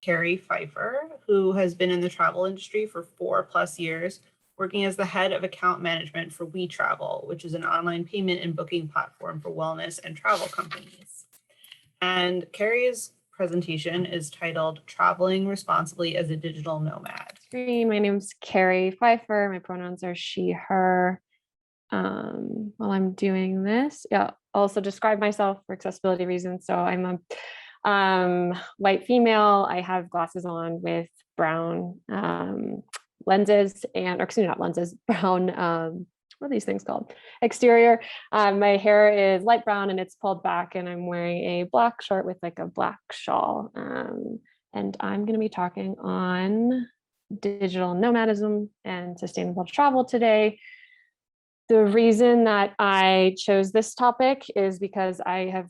Keri Pfeiffer, who has been in the travel industry for 4+ years, working as the head of account management for WeTravel, which is an online payment and booking platform for wellness and travel companies. And Keri's presentation is titled Traveling Responsibly as a Digital Nomad. My name's Keri Pfeiffer. My pronouns are she, her. While I'm doing this, I'll also describe myself for accessibility reasons. So I'm a white female. I have glasses on with brown lenses or excuse me, not lenses, brown, what are these things called? Exterior. My hair is light brown and it's pulled back, and I'm wearing a black shirt with like a black shawl. And I'm going to be talking on digital nomadism and sustainable travel today. The reason that I chose this topic is because I have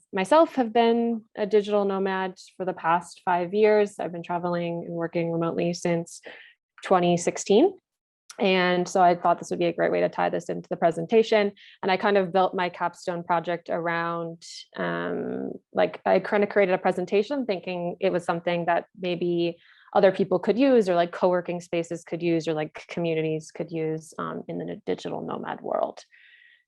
been a digital nomad for the past 5 years. I've been traveling and working remotely since 2016. And so I thought this would be a great way to tie this into the presentation. And I kind of built my capstone project around, I kind of created a presentation thinking it was something that maybe other people could use, or like co-working spaces could use, or like communities could use in the digital nomad world.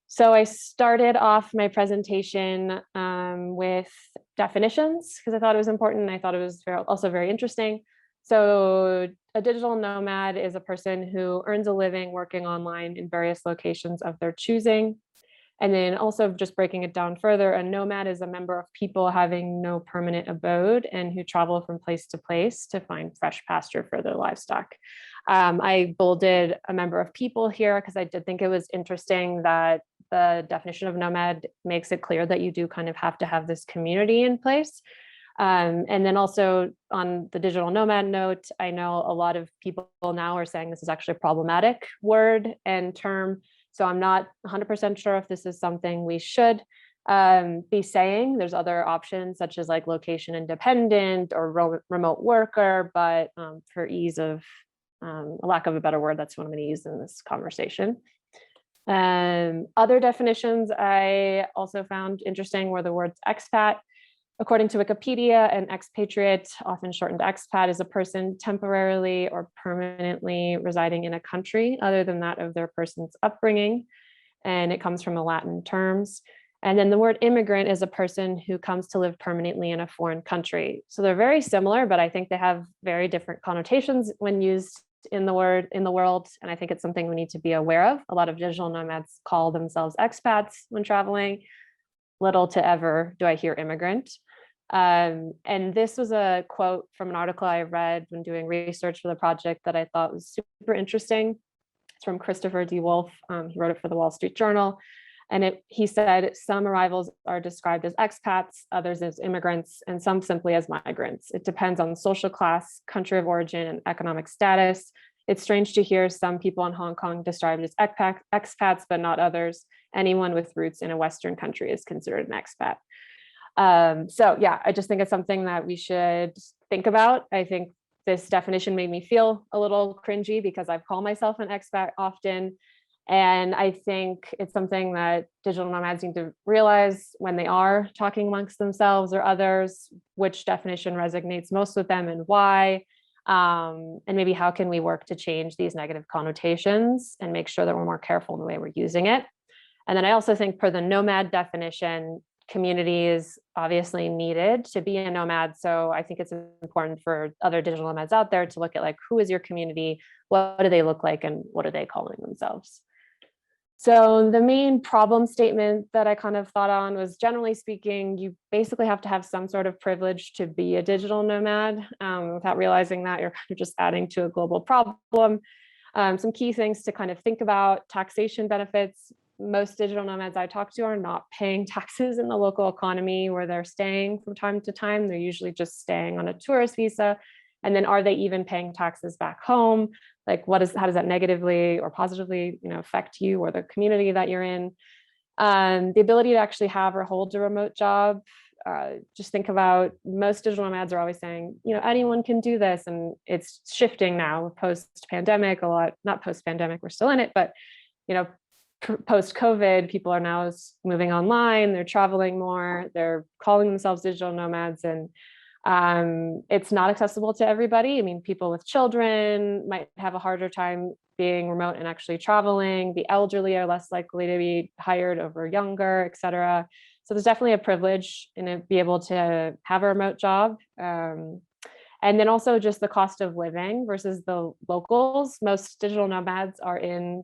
So I started off my presentation with definitions because I thought it was important. And I thought it was also very interesting. So a digital nomad is a person who earns a living working online in various locations of their choosing. And then also just breaking it down further, a nomad is a member of people having no permanent abode and who travel from place to place to find fresh pasture for their livestock. I bolded a member of people here because I did think it was interesting that the definition of nomad makes it clear that you do kind of have to have this community in place. And then also on the digital nomad note, I know a lot of people now are saying this is actually a problematic word and term. So I'm not 100% sure if this is something we should be saying. There's other options such as like location independent or remote worker, but for ease of a lack of a better word, that's what I'm going to use in this conversation. Other definitions I also found interesting were the words expat. According to Wikipedia, an expatriate, often shortened expat, is a person temporarily or permanently residing in a country other than that of their person's upbringing. And it comes from the Latin terms. And then the word immigrant is a person who comes to live permanently in a foreign country. So they're very similar, but I think they have very different connotations when used in the world. And I think it's something we need to be aware of. A lot of digital nomads call themselves expats when traveling. Little to ever do I hear immigrant. And this was a quote from an article I read when doing research for the project that I thought was super interesting. It's from Christopher D. Wolfe. He wrote it for the Wall Street Journal. And he said, some arrivals are described as expats, others as immigrants, and some simply as migrants. It depends on social class, country of origin, and economic status. It's strange to hear some people in Hong Kong described as expats, but not others. Anyone with roots in a Western country is considered an expat. So yeah, I just think it's something that we should think about. I think this definition made me feel a little cringy because I've called myself an expat often. And I think it's something that digital nomads need to realize when they are talking amongst themselves or others, which definition resonates most with them and why. And maybe how can we work to change these negative connotations and make sure that we're more careful in the way we're using it. And then I also think per the nomad definition, community is obviously needed to be a nomad. So I think it's important for other digital nomads out there to look at like, who is your community? What do they look like? And what are they calling themselves? So the main problem statement that I kind of thought on was, generally speaking, you basically have to have some sort of privilege to be a digital nomad. Without realizing that, you're kind of just adding to a global problem. Some key things to kind of think about: taxation benefits. Most digital nomads I talk to are not paying taxes in the local economy where they're staying from time to time. They're usually just staying on a tourist visa. And then are they even paying taxes back home? Like how does that negatively or positively, affect you or the community that you're in? The ability to actually have or hold a remote job. Just think about, most digital nomads are always saying, anyone can do this. And it's shifting now post-pandemic a lot, not post-pandemic, we're still in it, but, post-COVID, people are now moving online, they're traveling more, they're calling themselves digital nomads. And It's not accessible to everybody. I mean, people with children might have a harder time being remote and actually traveling. The elderly are less likely to be hired over younger, et cetera. So there's definitely a privilege in it, be able to have a remote job. And then also just the cost of living versus the locals. Most digital nomads are in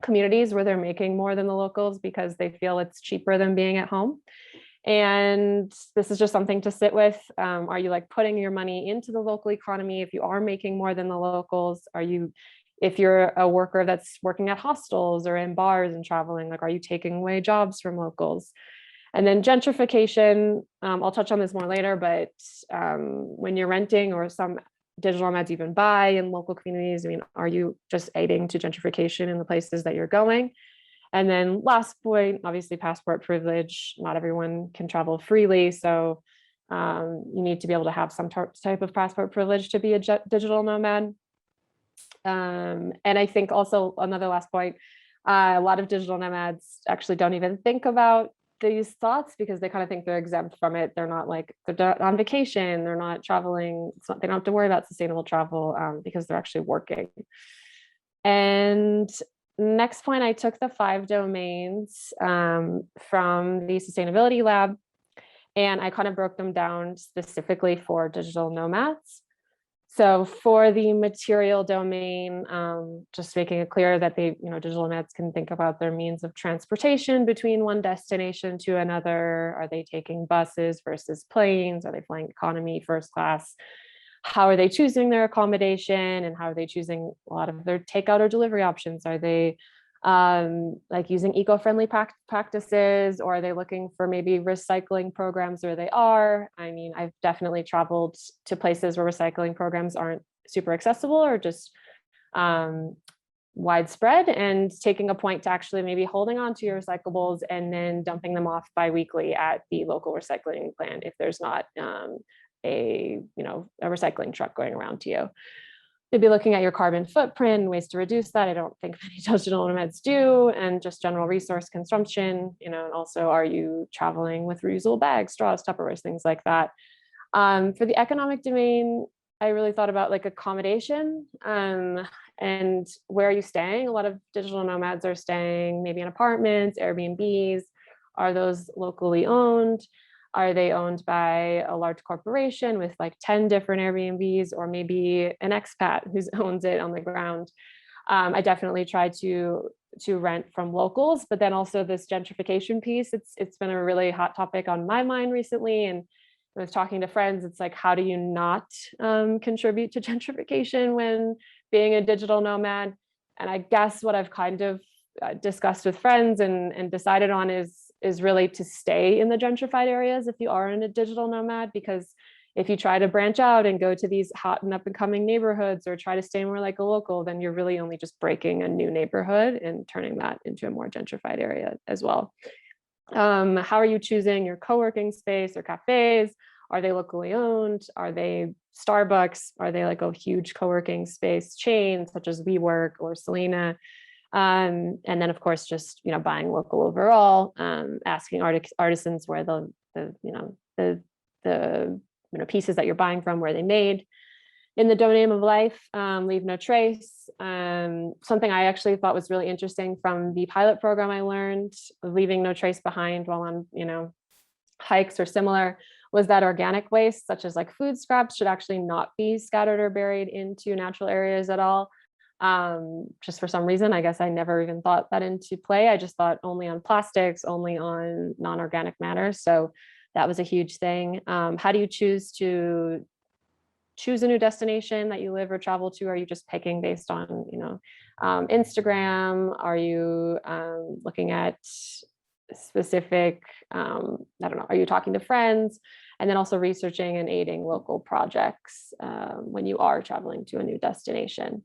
communities where they're making more than the locals because they feel it's cheaper than being at home. And this is just something to sit with. Are you like putting your money into the local economy if you are making more than the locals? Are you, if you're a worker that's working at hostels or in bars and traveling, like, are you taking away jobs from locals? And then gentrification, I'll touch on this more later, but when you're renting, or some digital nomads even buy in local communities, I mean, are you just aiding to gentrification in the places that you're going? And then last point, obviously passport privilege. Not everyone can travel freely. So you need to be able to have some type of passport privilege to be a digital nomad. And I think also another last point, a lot of digital nomads actually don't even think about these thoughts because they kind of think they're exempt from it. They're not like, they're on vacation, they're not traveling. They don't have to worry about sustainable travel because they're actually working. And next point, I took the 5 domains from the sustainability lab, and I kind of broke them down specifically for digital nomads. So for the material domain, just making it clear that they, digital nomads can think about their means of transportation between one destination to another. Are they taking buses versus planes? Are they flying economy, first class? How are they choosing their accommodation, and how are they choosing a lot of their takeout or delivery options? Are they like using eco-friendly practices, or are they looking for maybe recycling programs where they are? I mean, I've definitely traveled to places where recycling programs aren't super accessible or just widespread, and taking a point to actually maybe holding on to your recyclables and then dumping them off bi-weekly at the local recycling plant if there's not a recycling truck going around to you. You'd be looking at your carbon footprint and ways to reduce that. I don't think many digital nomads do, and just general resource consumption, and also, are you traveling with reusable bags, straws, Tupperwares, things like that. For the economic domain, I really thought about like accommodation and where are you staying? A lot of digital nomads are staying maybe in apartments, Airbnbs. Are those locally owned? Are they owned by a large corporation with like 10 different Airbnbs, or maybe an expat who owns it on the ground? I definitely try to rent from locals, but then also this gentrification piece, it's been a really hot topic on my mind recently. And I was talking to friends, it's like, how do you not contribute to gentrification when being a digital nomad? And I guess what I've kind of discussed with friends and decided on is really to stay in the gentrified areas if you are in a digital nomad, because if you try to branch out and go to these hot and up and coming neighborhoods or try to stay more like a local, then you're really only just breaking a new neighborhood and turning that into a more gentrified area as well. How are you choosing your co-working space or cafes? Are they locally owned? Are they Starbucks? Are they like a huge co-working space chain such as WeWork or Selena? And then of course, just, buying local overall, asking artisans where the pieces that you're buying from, where they made. In the domain of life, leave no trace. Something I actually thought was really interesting from the pilot program I learned, leaving no trace behind while on, hikes or similar, was that organic waste, such as like food scraps, should actually not be scattered or buried into natural areas at all. Just for some reason, I guess I never even thought that into play. I just thought only on plastics, only on non-organic matter. So that was a huge thing. How do you choose a new destination that you live or travel to? Are you just picking based on, Instagram? Are you looking at specific, are you talking to friends? And then also researching and aiding local projects when you are traveling to a new destination.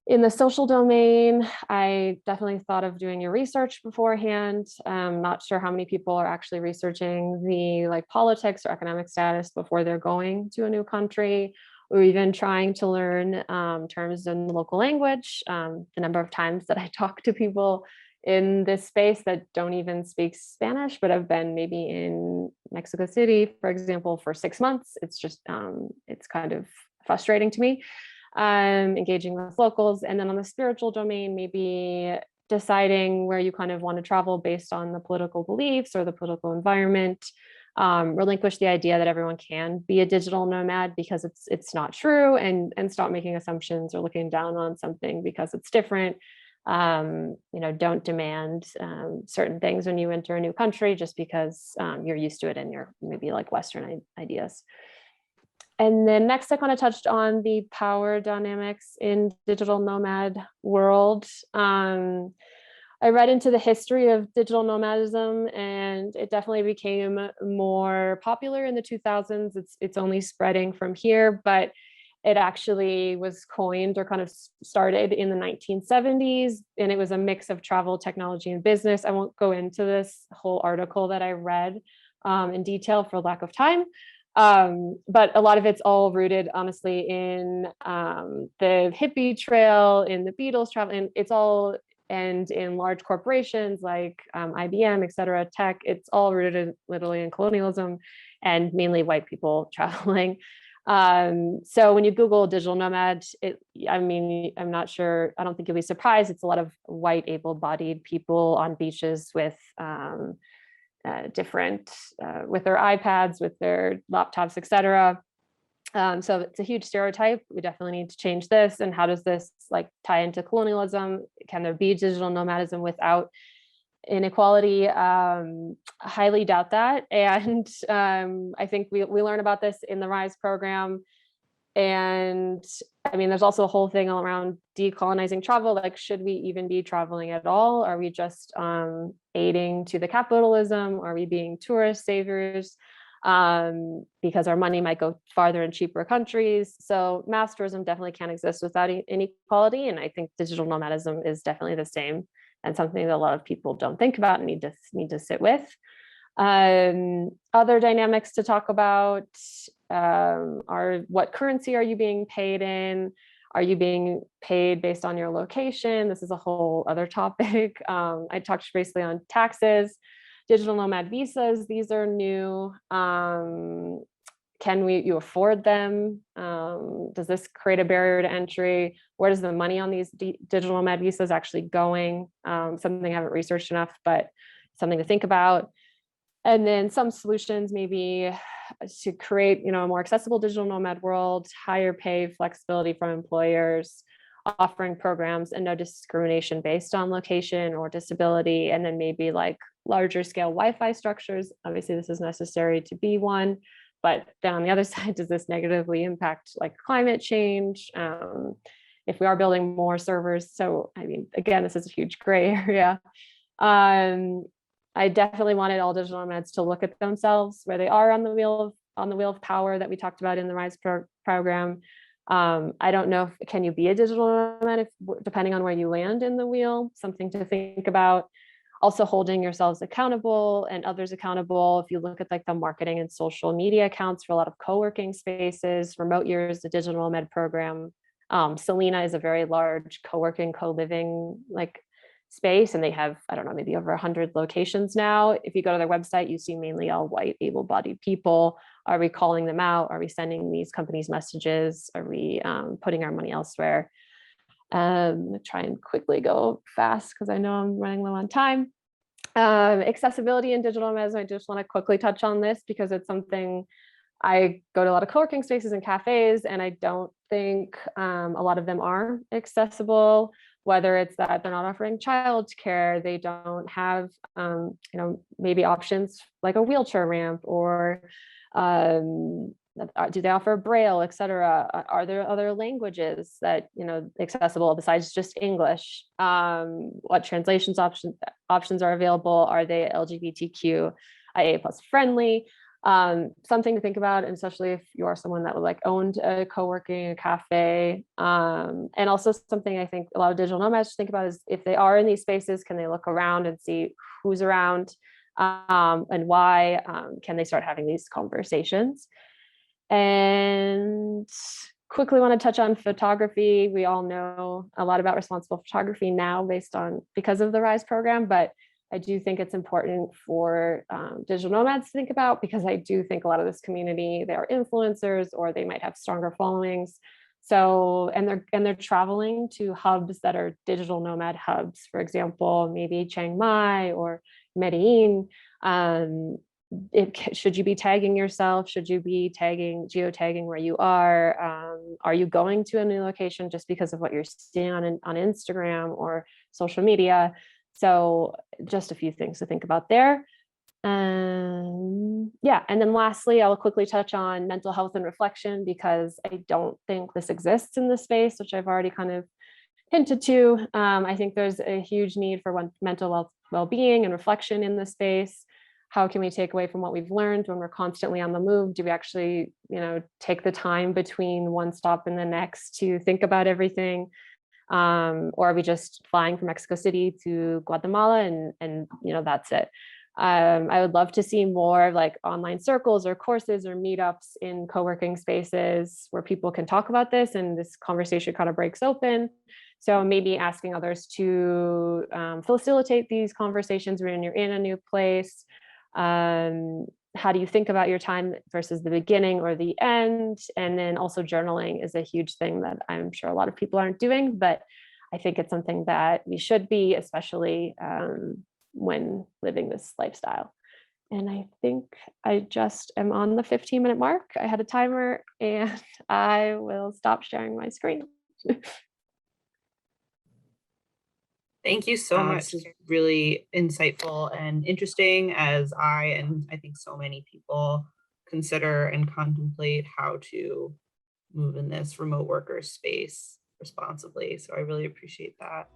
In the social domain, I definitely thought of doing your research beforehand. Not sure how many people are actually researching the politics or economic status before they're going to a new country, or even trying to learn terms in the local language. The number of times that I talk to people in this space that don't even speak Spanish, but have been maybe in Mexico City, for example, for 6 months. It's just, it's kind of frustrating to me. Engaging with locals. And then on the spiritual domain, maybe deciding where you kind of want to travel based on the political beliefs or the political environment. Relinquish the idea that everyone can be a digital nomad, because it's not true, and stop making assumptions or looking down on something because it's different. Don't demand certain things when you enter a new country just because you're used to it and you're maybe like Western ideas. And then next, I kind of touched on the power dynamics in digital nomad world. I read into the history of digital nomadism, and it definitely became more popular in the 2000s. It's only spreading from here, but it actually was coined or kind of started in the 1970s, and it was a mix of travel, technology, and business. I won't go into this whole article that I read in detail for lack of time. But a lot of it's all rooted, honestly, in the hippie trail, in the Beatles travel, and it's all, and in large corporations like IBM, et cetera, tech. It's all rooted literally in colonialism and mainly white people traveling. So when you Google digital nomad, I'm not sure, I don't think you'll be surprised. It's a lot of white, able-bodied people on beaches with different, with their iPads, with their laptops, etc. So it's a huge stereotype. We definitely need to change this. And how does this like tie into colonialism? Can there be digital nomadism without inequality? Highly doubt that. And I think we learn about this in the RISE program. And I mean, there's also a whole thing around decolonizing travel. Like, should we even be traveling at all? Are we just aiding to the capitalism? Are we being tourist saviors? Because our money might go farther in cheaper countries. So mass tourism definitely can't exist without inequality. And I think digital nomadism is definitely the same, and something that a lot of people don't think about and need to sit with. Other dynamics to talk about are, what currency are you being paid in? Are you being paid based on your location? This is a whole other topic. I talked basically on taxes, digital nomad visas. These are new. Can you afford them? Does this create a barrier to entry? Where does the money on these digital nomad visas actually going? Something I haven't researched enough, but something to think about. And then some solutions maybe to create, a more accessible digital nomad world, higher pay, flexibility from employers, offering programs and no discrimination based on location or disability, and then maybe like larger scale Wi-Fi structures. Obviously, this is necessary to be one, but then on the other side, does this negatively impact like climate change? If we are building more servers? So, I mean, again, this is a huge gray area. I definitely wanted all digital nomads to look at themselves where they are on the wheel of power that we talked about in the RISE program. I don't know if can you be a digital nomad depending on where you land in the wheel. Something to think about. Also holding yourselves accountable and others accountable. If you look at like the marketing and social media accounts for a lot of co-working spaces, Remote Years, the digital nomad program. Selena is a very large co-working, co-living like space, and they have, I don't know, maybe over 100 locations now. If you go to their website, you see mainly all white, able-bodied people. Are we calling them out? Are we sending these companies messages? Are we putting our money elsewhere? Try and quickly go fast because I know I'm running low on time. Accessibility in digital nomadism. I just want to quickly touch on this because it's something. I go to a lot of co-working spaces and cafes, and I don't think a lot of them are accessible, whether it's that they're not offering childcare, they don't have, maybe options like a wheelchair ramp, or do they offer Braille, et cetera? Are there other languages that, accessible besides just English? What translations options are available? Are they LGBTQIA+ friendly? Something to think about, and especially if you are someone that would like owned a co-working, a cafe. And also something I think a lot of digital nomads think about is if they are in these spaces, can they look around and see who's around and why? Can they start having these conversations? And quickly want to touch on photography. We all know a lot about responsible photography now because of the RISE program, but I do think it's important for digital nomads to think about, because I do think a lot of this community, they are influencers or they might have stronger followings. So, and they're traveling to hubs that are digital nomad hubs, for example, maybe Chiang Mai or Medellin. Should you be tagging yourself? Should you be geotagging where you are? Are you going to a new location just because of what you're seeing on Instagram or social media? So just a few things to think about there. Yeah, and then lastly, I'll quickly touch on mental health and reflection, because I don't think this exists in this space, which I've already kind of hinted to. I think there's a huge need for mental well-being and reflection in this space. How can we take away from what we've learned when we're constantly on the move? Do we actually, take the time between one stop and the next to think about everything? Or are we just flying from Mexico City to Guatemala and that's it? I would love to see more like online circles or courses or meetups in co-working spaces where people can talk about this and this conversation kind of breaks open. So maybe asking others to facilitate these conversations when you're in a new place. How do you think about your time versus the beginning or the end? And then also journaling is a huge thing that I'm sure a lot of people aren't doing, but I think it's something that we should be, especially when living this lifestyle. And I think I just am on the 15-minute mark. I had a timer and I will stop sharing my screen. Thank you so much. This is really insightful and interesting, as and I think so many people consider and contemplate how to move in this remote worker space responsibly. So I really appreciate that.